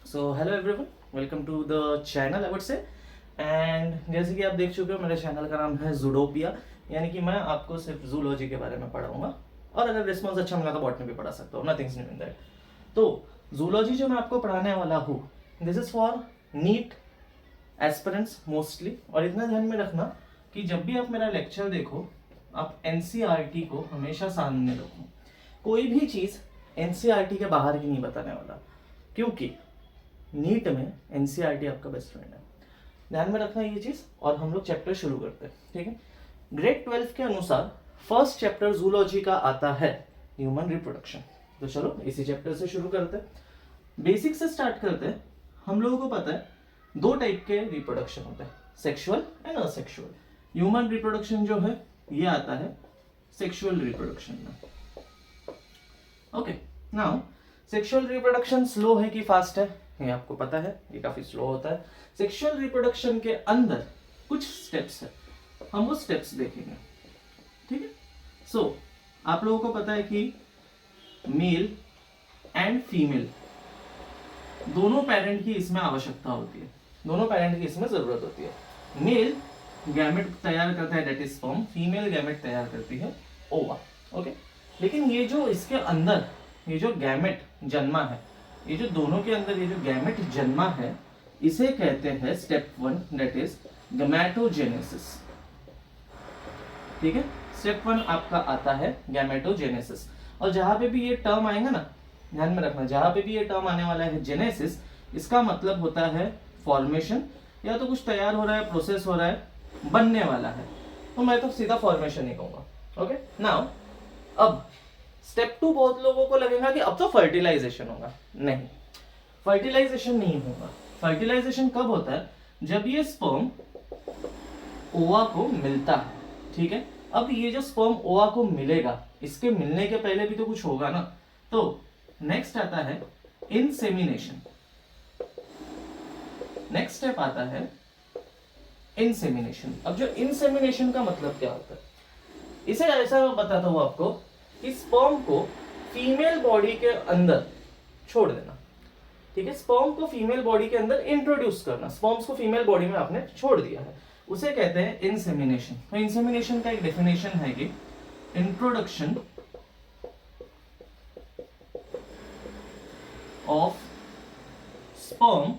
So hello everyone, welcome to the channel I would say. And जैसे कि आप देख चुके हो, मेरे चैनल का नाम है जूडोपिया, यानी कि मैं आपको सिर्फ जूलॉजी के बारे में पढ़ाऊंगा और अगर रिस्पॉन्स अच्छा मिला तो बॉटनी भी पढ़ा सकता हूँ, नथिंग न्यू इन दैट। तो जूलॉजी जो मैं आपको पढ़ाने वाला हूँ, this is for NEET aspirants mostly. और इतना ध्यान में रखना कि जब भी आप मेरा लेक्चर देखो, आप एनसीईआरटी को हमेशा सामने रखो। कोई भी चीज़ एनसीईआरटी के बाहर की नहीं बताने वाला, क्योंकि नीट में एनसीईआरटी आपका बेस्ट फ्रेंड है। ध्यान में रखना ये चीज। और हम लोग चैप्टर शुरू करते हैं, ठीक है। ग्रेड 12 के अनुसार फर्स्ट चैप्टर जूलॉजी का आता है ह्यूमन रिप्रोडक्शन। तो चलो इसी चैप्टर से शुरू करते हैं। बेसिक से स्टार्ट करते हैं। हम लोगों को पता है दो टाइप के रिप्रोडक्शन होते हैं, sexual and asexual. Human reproduction जो है ये आता है सेक्सुअल रिप्रोडक्शन में। Okay, now sexual reproduction slow है कि फास्ट है, ये आपको पता है, ये काफी स्लो होता है। सेक्सुअल रिप्रोडक्शन के अंदर कुछ स्टेप्स है, हम वो स्टेप्स देखेंगे, ठीक है। सो आप लोगों को पता है कि मेल एंड फीमेल दोनों पेरेंट की इसमें आवश्यकता होती है, दोनों पेरेंट की इसमें जरूरत होती है। मेल गैमेट तैयार करता है, that is sperm. Female gamete तैयार करती है, ओवा। ओके, लेकिन ये जो इसके अंदर ये जो गैमेट जन्मा है, ये जो दोनों के अंदर ये जो गैमेट जन्मा है, इसे कहते हैं स्टेप 1, दैट इज गैमेटोजेनेसिस। ठीक है, स्टेप 1 आपका आता है गैमेटोजेनेसिस। और जहां पे भी ये टर्म आएगा ना, ध्यान में रखना, जहां पे भी ये टर्म आने वाला है जेनेसिस, इसका मतलब होता है फॉर्मेशन, या तो कुछ तैयार हो रहा है, प्रोसेस हो रहा है, बनने वाला है। तो मैं तो सीधा फॉर्मेशन ही कहूंगा। ओके, नाउ अब स्टेप 2 बहुत लोगों को लगेगा कि अब तो फर्टिलाइजेशन होगा। नहीं, फर्टिलाइजेशन नहीं होगा। फर्टिलाइजेशन कब होता है? जब ये स्पर्म ओवा को मिलता है, ठीक है। अब ये जो स्पर्म ओवा को मिलेगा, इसके मिलने के पहले भी तो कुछ होगा ना। तो नेक्स्ट आता है इंसेमिनेशन। नेक्स्ट स्टेप आता है इंसेमिनेशन। अब जो इंसेमिनेशन का मतलब क्या होता है, इसे ऐसा बताता हूं आपको कि स्पर्म को फीमेल बॉडी के अंदर छोड़ देना, ठीक है। स्पर्म को फीमेल बॉडी के अंदर इंट्रोड्यूस करना, स्पर्म्स को फीमेल बॉडी में आपने छोड़ दिया है, उसे कहते हैं इंसेमिनेशन। तो इंसेमिनेशन का एक डेफिनेशन है कि introduction of sperm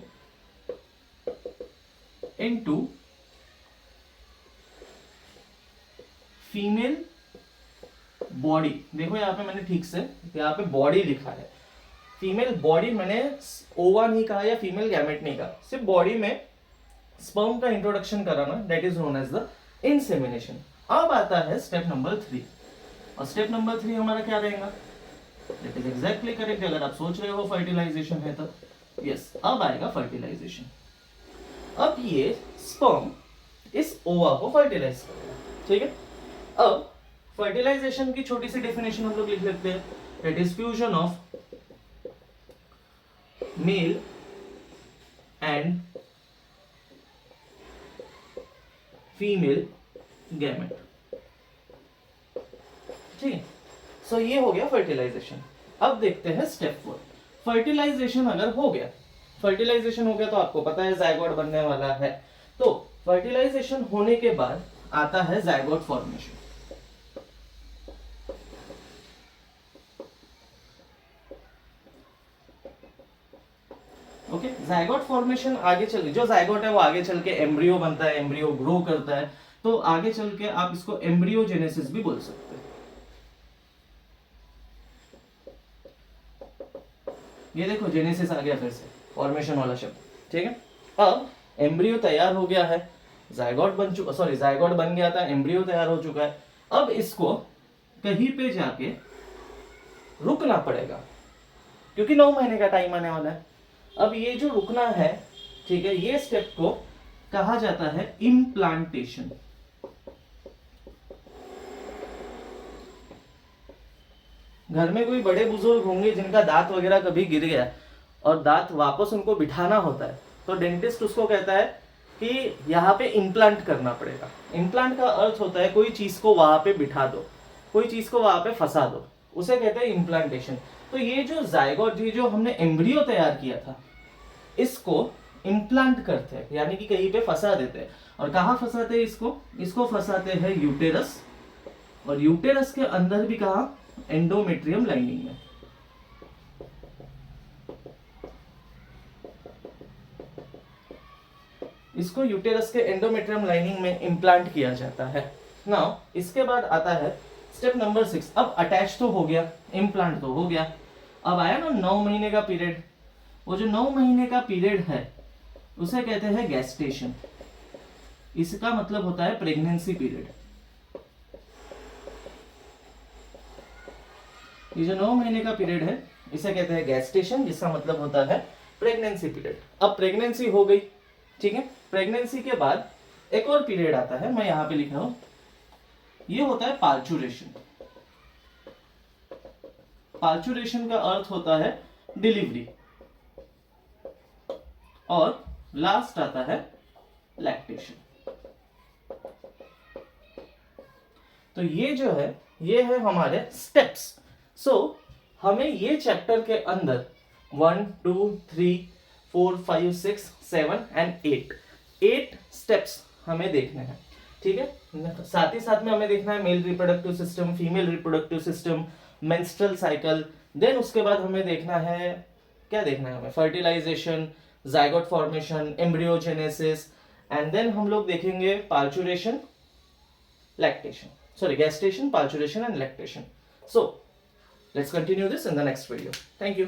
into female body. देखो यहाँ पे मैंने ठीक से यहाँ पे बॉडी लिखा है, फीमेल बॉडी, मैंने ओवा नहीं कहा या फीमेल गैमेट नहीं कहा, सिर्फ बॉडी में स्पर्म का इंट्रोडक्शन कराना, that is known as the insemination. अब आता है स्टेप नंबर 3। और स्टेप नंबर 3 हमारा क्या रहेगा? That is exactly correct. अगर आप सोच रहे हो फर्टिलाइजेशन है तो यस, अब आएगा फर्टिलाइजेशन। अब ये स्पर्म इस ओवा को फर्टिलाइज करेगा, ठीक है। अब फर्टिलाइजेशन की छोटी सी डेफिनेशन हम लोग लिख लेते हैं, that is fusion of male and female gamete, ठीक है। सो ये हो गया फर्टिलाइजेशन। अब देखते हैं स्टेप 4। फर्टिलाइजेशन अगर हो गया, फर्टिलाइजेशन हो गया तो आपको पता है जायगोट बनने वाला है। तो फर्टिलाइजेशन होने के बाद आता है zygote formation. Okay, zygote formation आगे चल, जो जायगोट है वो आगे चल के एम्ब्रियो बनता है, एम्ब्रियो ग्रो करता है, तो आगे चल के आप इसको एम्ब्रियोजेनेसिस भी बोल सकते हैं। ये देखो जेनेसिस आ गया फिर से, फॉर्मेशन वाला शब्द, ठीक है। अब एम्ब्रियो तैयार हो गया है, जायगोट बन चुका, सॉरी जायगोट बन गया था, एम्ब्रियो तैयार हो चुका है। अब इसको कहीं पे जाके रुकना पड़ेगा, क्योंकि 9 महीने का टाइम आने वाला है। अब ये जो रुकना है, ठीक है, ये स्टेप को कहा जाता है इम्प्लांटेशन। घर में कोई बड़े बुजुर्ग होंगे जिनका दांत वगैरह कभी गिर गया और दांत वापस उनको बिठाना होता है, तो डेंटिस्ट उसको कहता है कि यहाँ पे इम्प्लांट करना पड़ेगा। इम्प्लांट का अर्थ होता है कोई चीज को वहां पे बिठा दो, कोई चीज को वहां पे फंसा दो, उसे कहते हैं इम्प्लांटेशन। तो ये जो जायगोट, ये जो हमने एम्ब्रियो तैयार किया था, इसको इम्प्लांट करते हैं, यानी कि कहीं पे फंसा देते हैं। और कहाँ फंसाते हैं इसको फंसाते हैं यूटेरस, और यूटेरस के अंदर भी कहा, एंडोमेट्रियम लाइनिंग में। इसको यूटेरस के एंडोमेट्रियम लाइनिंग में इम्प्लांट किया जाता है। नाउ इसके बाद आता है स्टेप नंबर 6। अब अटैच तो हो गया, इम्प्लांट तो हो गया, अब आया ना 9 महीने का पीरियड। वो जो 9 महीने का पीरियड है उसे कहते हैं गैस्टेशन। इसका मतलब होता है प्रेगनेंसी पीरियड। ये जो 9 महीने का पीरियड है इसे कहते हैं गैस्टेशन, जिसका मतलब होता है प्रेगनेंसी पीरियड। अब प्रेगनेंसी हो गई, ठीक है। प्रेगनेंसी के बाद एक और पीरियड आता है, मैं यहां पे लिख रहा हूं, ये होता है पार्चुरेशन। पार्चुरेशन का अर्थ होता है डिलीवरी। और लास्ट आता है लैक्टेशन। तो ये जो है ये है हमारे स्टेप्स। सो हमें ये चैप्टर के अंदर 1 2 3 4 5 6 7 एंड 8 स्टेप्स हमें देखने हैं, ठीक है। साथ ही साथ में हमें देखना है male reproductive system, female reproductive system, menstrual cycle. Then उसके बाद हमें देखना है, क्या देखना है हमें, fertilisation, zygote formation, embryogenesis, and then हम लोग देखेंगे parturition, lactation, sorry, gestation, parturition and lactation. So let's continue this in the next video. Thank you.